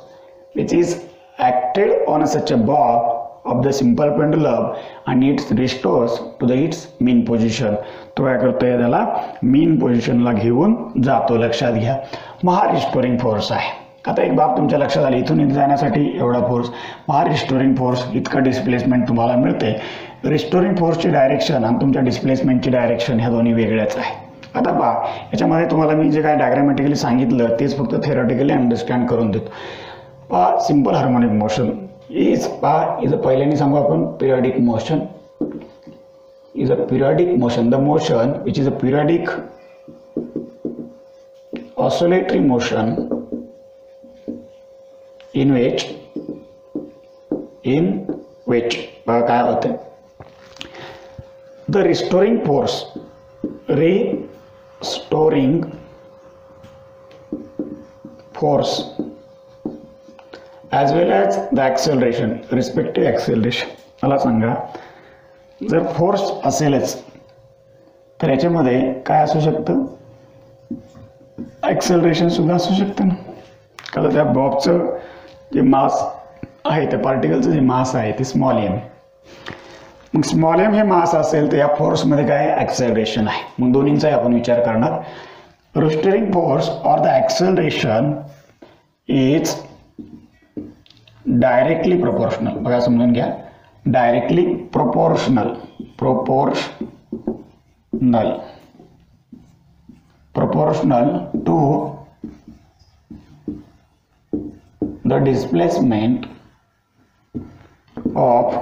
which is acted on such a bob of the simple pendulum and it restores to the its mean position. तो काय करतोय, त्याला mean पोझिशनला घेऊन जातो, लक्षात घ्या. मग हा रिस्टोरिंग फोर्स आहे. आता एक बाब तुमच्या लक्षात आली, इथून इथे जाण्यासाठी एवढा फोर्स, हा रिस्टोरिंग फोर्स, इतका डिस्प्लेसमेंट तुम्हाला मिळते. रिस्टोरिंग फोर्सची डायरेक्शन आणि तुमच्या डिस्प्लेसमेंटची डायरेक्शन ह्या दोन्ही वेगळ्याच आहे. आता पहा, याच्यामध्ये तुम्हाला मी जे काय डायग्रामॅटिकली सांगितलं तेच फक्त थेरॉटिकली अंडरस्टँड करून देतो. पहा, सिंपल हार्मोनिक मोशन इज पहिल्यांदा सांगू आपण, periodic motion is a periodic motion. The motion which is a periodic oscillatory motion in which काय होते, the restoring force as well as the acceleration, respective acceleration. मला सांगा, जर फोर्स असेलच तर याच्यामध्ये काय असू शकतं, ॲक्सेलरेशन सुद्धा असू शकतं ना. कारण त्या बॉबचं जे मास आहे, त्या पार्टिकलचं जे मास आहे ते स्मॉल एम. मग स्मॉल एम हे मास असेल तर या फोर्समध्ये काय ॲक्सेलरेशन आहे. मग दोन्हींचाही आपण विचार करणार. रिस्टरिंग फोर्स और the acceleration is directly proportional. बघा समजून घ्या, directly proportional to the displacement of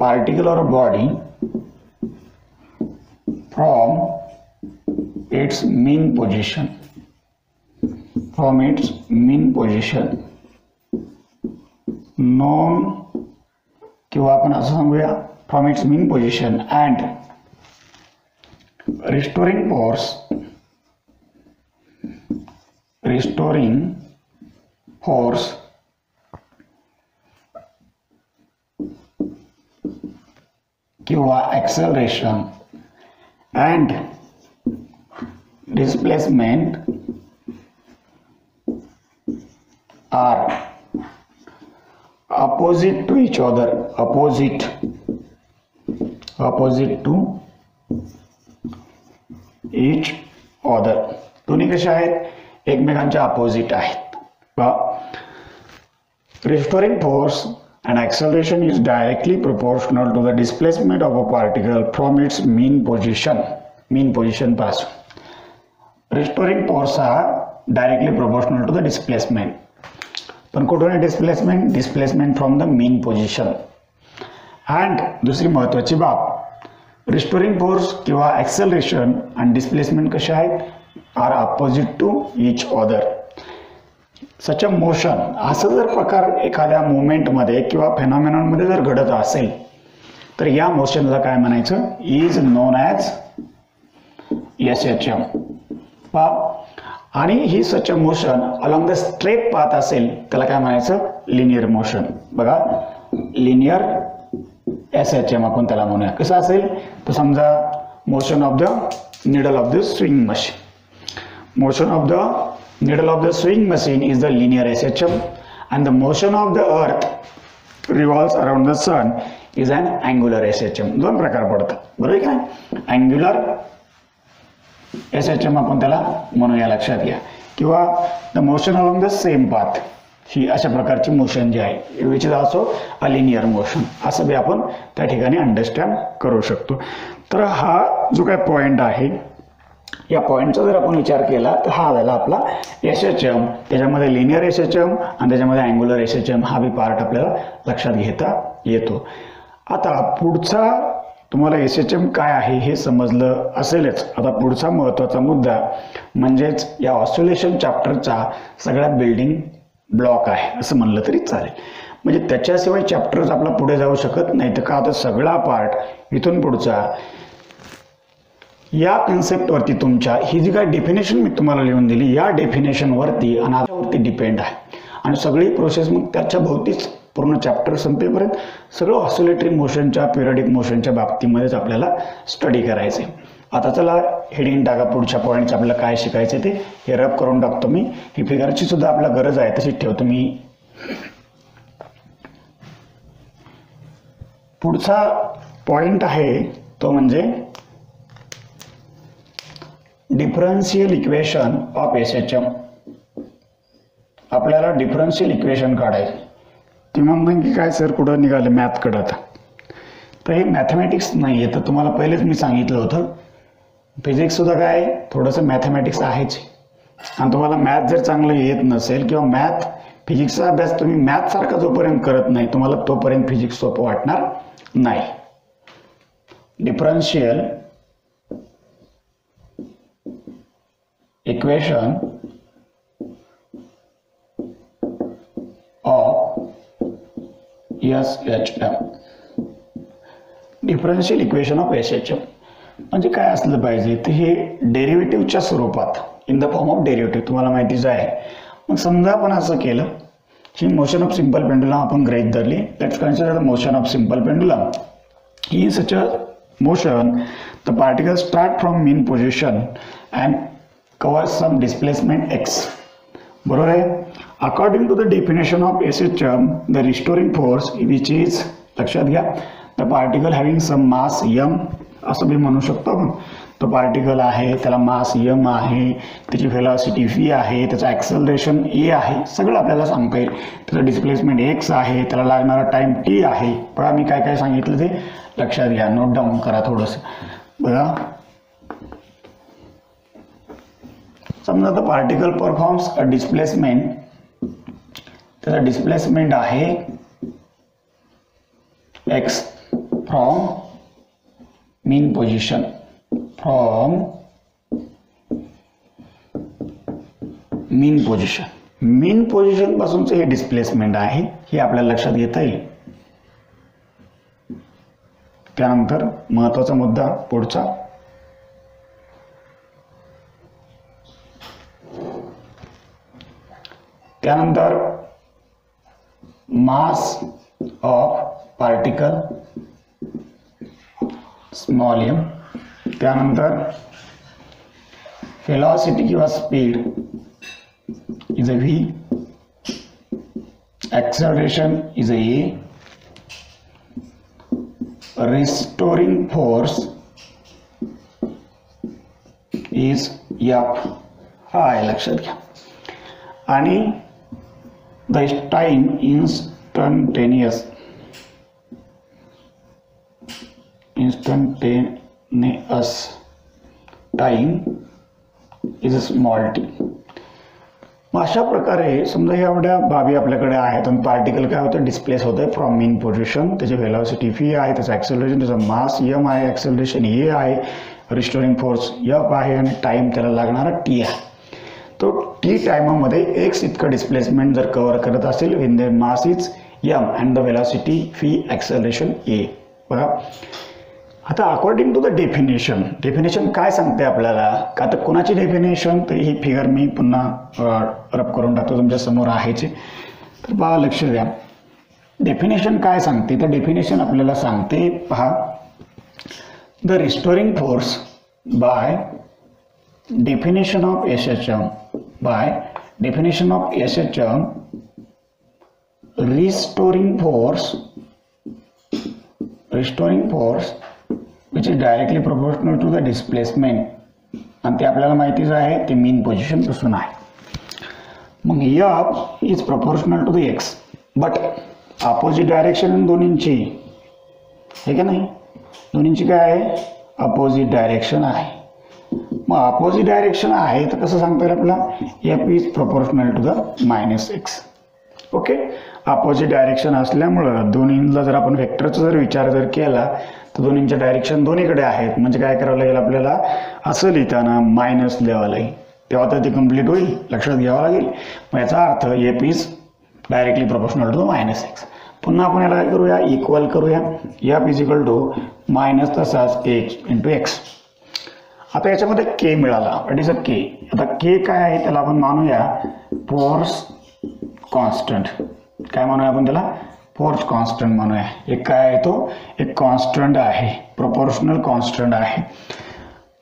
particle or body from its mean position known किंवा आपण असं सांगूया from its mean position and restoring force किंवा acceleration and displacement are opposite to each other, opposite to each other. दोन्ही कशा आहेत, एकमेकांच्या opposite आहेत. Restoring force and acceleration is directly proportional to the displacement of a particle from its mean position पासून. Restoring force हा directly proportional to the displacement. पण कुठून आहे displacement from the mean position. And दुसरी महत्वाची बाब, restoring force किंवा acceleration आणि डिस्प्लेसमेंट कशा आहेत, are opposite to each other. Such a motion, असं जर प्रकार एखाद्या मुवमेंटमध्ये किंवा फेनॉमेनॉनमध्ये जर घडत असेल तर या मोशनला काय म्हणायचं, इज नोन ॲज SHM. आणि ही such a motion along the straight path असेल त्याला काय म्हणायचं, लिनियर मोशन. बघा लिनियर SHM आपण त्याला म्हणूया. कसं असेल तर समजा motion of the needle of the swing machine. Motion of the needle of the swing machine is the linear SHM and the motion of the earth revolves around the sun is an angular SHM. दोन प्रकार पडतात, बरोबर की नाही. Angular SHM आपण त्याला म्हणूया, लक्षात घ्या. किंवा the motion along the same path, ही अशा प्रकारची मोशन जी आहे which is also a linear motion, असं बी आपण त्या ठिकाणी अंडरस्टँड करू शकतो. तर हा जो काय पॉइंट आहे, या पॉइंटचा जर आपण विचार केला तर हा झाला आपला SHM. त्याच्यामध्ये लिनियर SHM आणि त्याच्यामध्ये अँग्युलर SHM हा बी पार्ट आपल्याला लक्षात घेता येतो. आता पुढचा तुम्हाला SHM काय आहे हे समजलं असेलच. आता पुढचा महत्त्वाचा मुद्दा म्हणजेच या ऑसिलेशन चॅप्टरचा सगळ्यात बिल्डिंग ब्लॉक आहे असं म्हणलं तरी चालेल. म्हणजे त्याच्याशिवाय चॅप्टर्स आपला पुढे जाऊ शकत नाही. तर का, आता सगळा पार्ट इथून पुढचा या कन्सेप्टवरती तुमच्या ही जी काय डेफिनेशन मी तुम्हाला लिहून दिली या डेफिनेशनवरती आणि त्यावरती डिपेंड आहे. आणि सगळी प्रोसेस मग त्याच्या भोवतीच पूर्ण चॅप्टर संपेपर्यंत सगळं ऑसिलेटरी मोशनच्या पिरियडिक मोशनच्या बाबतीमध्येच आपल्याला स्टडी करायचे. आता चला हेडिंग टाका, पुढच्या पॉईंटचं आपल्याला काय शिकायचं ते हे रब करून टाकतो मी. ही फिगरची सुद्धा आपल्याला गरज आहे तशी ठेवतो मी. पुढचा पॉइंट आहे तो म्हणजे डिफरन्शियल इक्वेशन ऑफ SHM. आपल्याला डिफरन्शियल इक्वेशन काढायचं. ती म्हणून की काय सर कुठं निघाले मॅथकडं. आता तर हे मॅथमॅटिक्स नाही आहे. तर तुम्हाला पहिलेच मी सांगितलं होतं फिजिक्स सुद्धा काय थोडंसं मॅथमॅटिक्स आहेच. आणि तुम्हाला मॅथ जर चांगलं येत नसेल किंवा मॅथ फिजिक्सचा अभ्यास तुम्ही मॅथसारखा जोपर्यंत करत नाही तुम्हाला तोपर्यंत फिजिक्स सोपं वाटणार नाही. Differential equation of SHM. Differential equation of SHM म्हणजे काय असलं पाहिजे तर हे डेरिव्हेटिव्हच्या स्वरूपात, in the form of derivative. तुम्हाला माहितीच आहे. मग समजा आपण असं केलं, ही मोशन ऑफ सिंपल पेंडुलम आपण गृहीत धरली. Let's consider the motion of simple pendulum. In such a motion the particle start from mean position and cover some displacement x. बरोबर आहे. According to the definition of SHM the restoring force which is, लक्षात घ्या, the the particle having some mass m असं मी म्हणू शकतो आपण. तो particle आहे, त्याला मास m आहे, त्याची व्हेलॉसिटी v आहे, त्याचं ॲक्सेलरेशन a आहे, सगळं आपल्याला सांगता येईल. त्याचं डिस्प्लेसमेंट x आहे, त्याला लागणारा टाइम t आहे. बघा मी काय काय सांगितलं ते लक्षात घ्या, नोट डाऊन करा थोडंसं. बघा समजा the particle performs a displacement, त्याचा डिस्प्लेसमेंट आहे x from mean position, from mean position. Mean position पासूनचं हे डिस्प्लेसमेंट आहे, हे आपल्याला लक्षात घेता येईल. त्यानंतर महत्त्वाचा मुद्दा पुढचा, त्यानंतर mass of particle small m, त्यानंतर वेलॉसिटी किंवा speed is a v, acceleration is a a, restoring force is f. हा आहे लक्षात घ्या. आणि the time instantaneous time is a small t. अशा प्रकारे समजा ह्या एवढ्या बाबी आपल्याकडे आहेत आणि पार्टिकल काय होतं, डिस्प्लेस होतं फ्रॉम मीन पोझिशन. त्याची व्हेलॉसिटी v आहे, त्याचं ॲक्सेलरेशन, त्याचा मास m आहे, ॲक्सेलरेशन a आहे, रिस्टोरिंग फोर्स f आहे आणि टाइम त्याला लागणारा t आहे. तो t टायमामध्ये x इतकं डिस्प्लेसमेंट जर कव्हर करत असेल when the mass is m and the velocity v, acceleration a. बघा आता अकॉर्डिंग टू द डेफिनेशन काय सांगते आपल्याला का, तर कोणाची डेफिनेशन, तर ही फिगर मी पुन्हा रब करून टाकतो तुमच्या समोर आहेच. तर पहा लक्ष द्या, डेफिनेशन काय सांगते. तर डेफिनेशन आपल्याला सांगते पहा, the restoring force by definition of SHM, by definition of SHM, restoring force which is directly proportional to the displacement, आणि ते आपल्याला माहितीच आहे, ते मीन पोझिशन पासून आहे. मग F is proportional to the x, but opposite direction दोन्हींची, हे का नाही, दोन्हींची काय आहे, अपोजिट डायरेक्शन आहे. मग अपोजिट डायरेक्शन आहे तर कसं सांगता येईल आपला, F is proportional to the -x. Okay, opposite direction असल्यामुळं दोन्हीला जर आपण वेक्टरचा जर विचार जर केला तर दोन्हींच्या डायरेक्शन दोन्हीकडे आहेत. म्हणजे काय करावं लागेल आपल्याला, असं लिहिताना मायनस लिहावं लागेल, तेव्हा तर ते कम्प्लीट होईल, लक्षात घ्यावं लागेल. मग याचा अर्थ F is directly proportional to -x. पुन्हा आपण याला काय करूया, इक्वल करूया, F is equal to minus तसाच h इंटू x. आता याच्यामध्ये के मिळाला, व्हॉट इज अ के. आता के काय आहे त्याला आपण मानूया फोर्स कॉन्स्टंट. काय मानूया आपण त्याला, फोर्स कॉन्स्टंट मानूया. एक काय आहे तो, एक कॉन्स्टंट आहे, प्रोपोर्शनल कॉन्स्टंट आहे.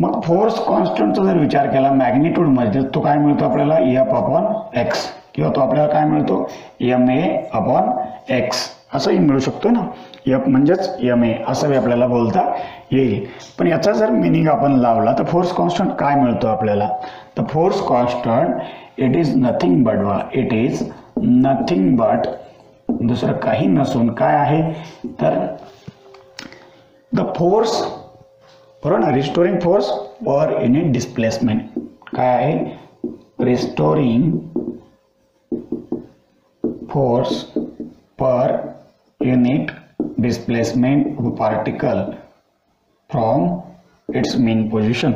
मग फोर्स कॉन्स्टंटचा जर विचार केला मॅग्निट्यूड मध्ये, तो काय मिळतो आपल्याला, एफ अपॉन एक्स, किंवा तो आपल्याला काय मिळतो, ma अपॉन एक्स असंही मिळू शकतो ना. एफ म्हणजेच ma असंही आपल्याला बोलता येईल. पण याचा जर मिनिंग आपण लावला तर फोर्स कॉन्स्टंट काय मिळतो आपल्याला, तर force constant it is nothing but दुसरं काही नसून काय आहे, तर द फोर्स, बरोबर ना, restoring force per unit displacement. काय आहे, restoring force per unit displacement of particle from its mean position.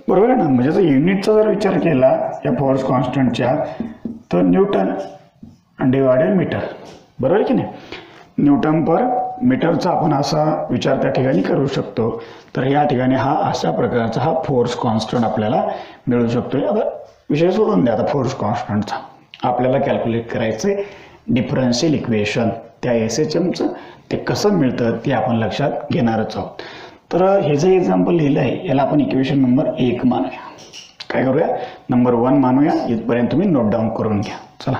बरोबर आहे ना. म्हणजे जर युनिटचा जर विचार केला या फोर्स कॉन्स्टंटच्या, तर न्यूटन डिवायडेड मीटर, बरोबर आहे की नाही. न्यूटन पर मीटरचा आपण असा विचार त्या ठिकाणी करू शकतो. तर या ठिकाणी हा अशा प्रकारचा हा फोर्स कॉन्स्टंट आपल्याला मिळू शकतो. आता विषय सोडून द्या, आता फोर्स कॉन्स्टंटचा आपल्याला कॅल्क्युलेट करायचं डिफरन्शियल इक्वेशन, त्या SHMचं ते कसं मिळतं ते आपण लक्षात घेणारच आहोत. तर हे जे एक्झाम्पल लिहिलं आहे याला आपण इक्वेशन नंबर 1 मानूया. काय करूया, नंबर 1 मानूया. इथपर्यंत तुम्ही नोट डाऊन करून घ्या. चला,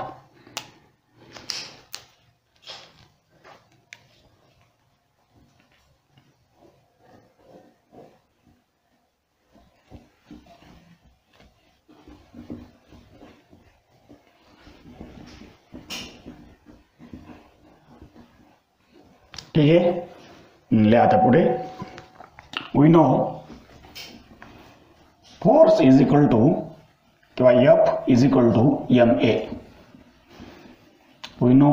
ठीक आहे. लिहा आता पुढे. We know force is equal to किंवा F is equal to M A. We know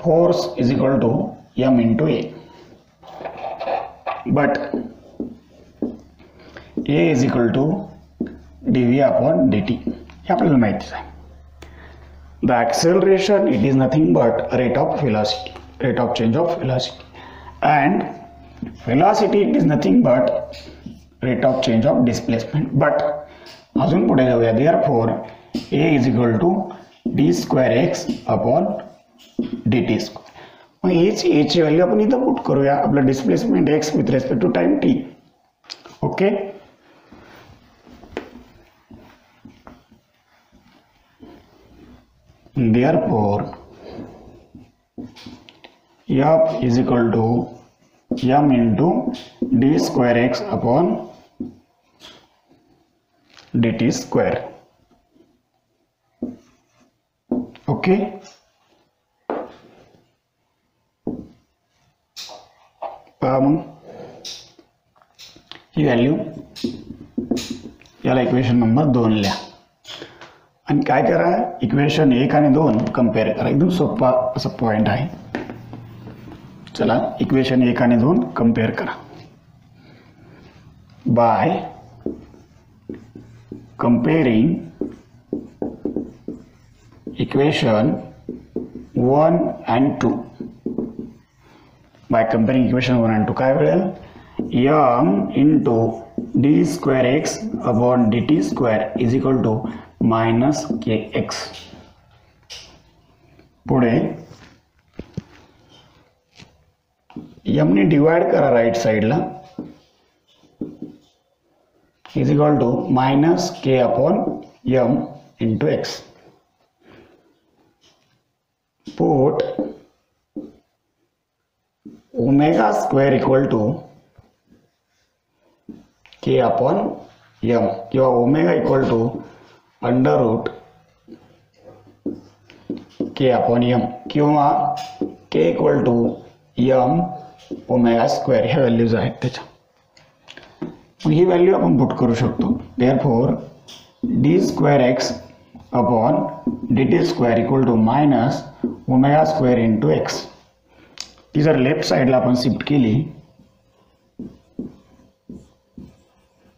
force is equal to M into A, but A is equal to dv upon dt. हे आपल्याला माहितीच आहे. The acceleration, it is nothing but rate of velocity, rate of change of velocity, and velocity it is nothing but rate of change of displacement. But अजून पुढे जाऊया. Therefore a is equal to d square x upon dt square. मग a ची value आपण इथं put करूया. आपलं displacement x with respect to time t. Okay. Therefore f is equal to m into d square x upon dt square. Okay. He value याला equation number 2 लिहा आणि काय करा, इक्वेशन 1 आणि 2 कंपेअर करा. एकदम सोपा असा पॉइंट आहे. चला इक्वेशन 1 आणि 2 कंपेअर करा. By comparing equation 1 and 2, by comparing equation 1 and 2 काय मिळेल, m into d square x upon dt square is equal to minus kx. पुढे m ने डिवाइड करा राइट साइडला, is equal to minus k upon m into x. Put omega square equal to k upon m किंवा omega equal to under root k upon m किंवा k equal to m omega square ह्या values आहेत त्याच्या. मग ही value आपण put करू शकतो. Therefore d square x upon dt square equal to minus omega square into x. ती जर लेफ्ट साइडला आपण शिफ्ट केली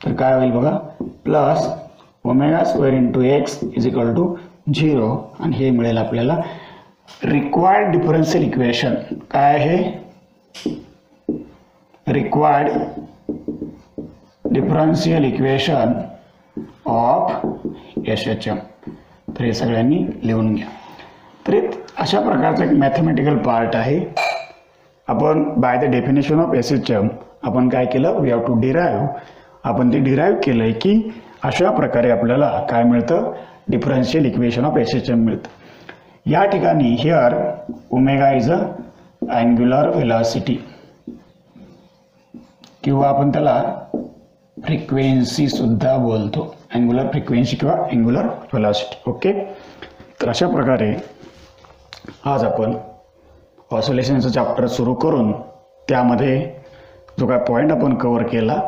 तर काय होईल बघा, plus omega square into x is equal to 0 आणि हे मिळेल आपल्याला रिक्वायर्ड डिफरन्शियल इक्वेशन. काय आहे, required differential equation of SHM. तर हे सगळ्यांनी लिहून घ्या. तर अशा प्रकारचा एक मॅथमॅटिकल पार्ट आहे. आपण by the definition of SHM आपण काय केलं, वी हॅव टू डिराइव्ह. आपण ते डिराइव्ह केलंय की अशा प्रकारे आपल्याला काय मिळतं, डिफरन्शियल इक्वेशन ऑफ SHM मिळतं. या ठिकाणी here omega is a angular velocity किंवा आपण त्याला फ्रिक्वेन्सी सुद्धा बोलतो, अँग्युलर फ्रिक्वेन्सी किंवा अँग्युलर व्हेलॉसिटी. ओके. तर अशा प्रकारे आज आपण ऑसिलेशनचं चॅप्टर सुरू करून त्यामध्ये जो काय पॉईंट आपण कव्हर केला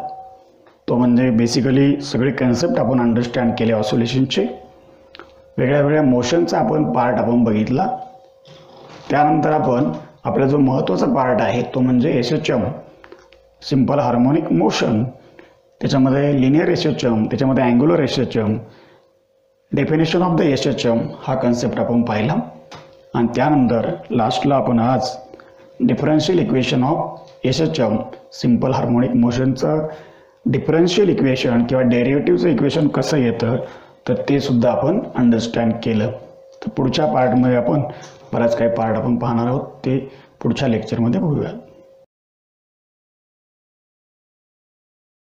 तो म्हणजे बेसिकली सगळे कन्सेप्ट आपण अंडरस्टँड केले. ऑसिलेशनचे वेगळ्या वेगळ्या मोशनचा आपण पार्ट आपण बघितला. त्यानंतर आपण आपला जो महत्त्वाचा पार्ट आहे तो म्हणजे SHM, सिंपल हार्मोनिक मोशन. त्याच्यामध्ये लिनियर SHM, त्याच्यामध्ये angular SHM, definition of the SHM हा कन्सेप्ट आपण पाहिला. आणि त्यानंतर लास्टला आपण आज differential equation of SHM, simple harmonic मोशनचं डिफरन्शियल इक्वेशन किंवा डेरिव्हेटिव्हचं इक्वेशन कसं येतं तर ते सुद्धा आपण अंडरस्टँड केलं. तर पुढच्या पार्टमध्ये आपण बराच काही पार्ट आपण पाहणार आहोत, ते पुढच्या लेक्चरमध्ये बघूया.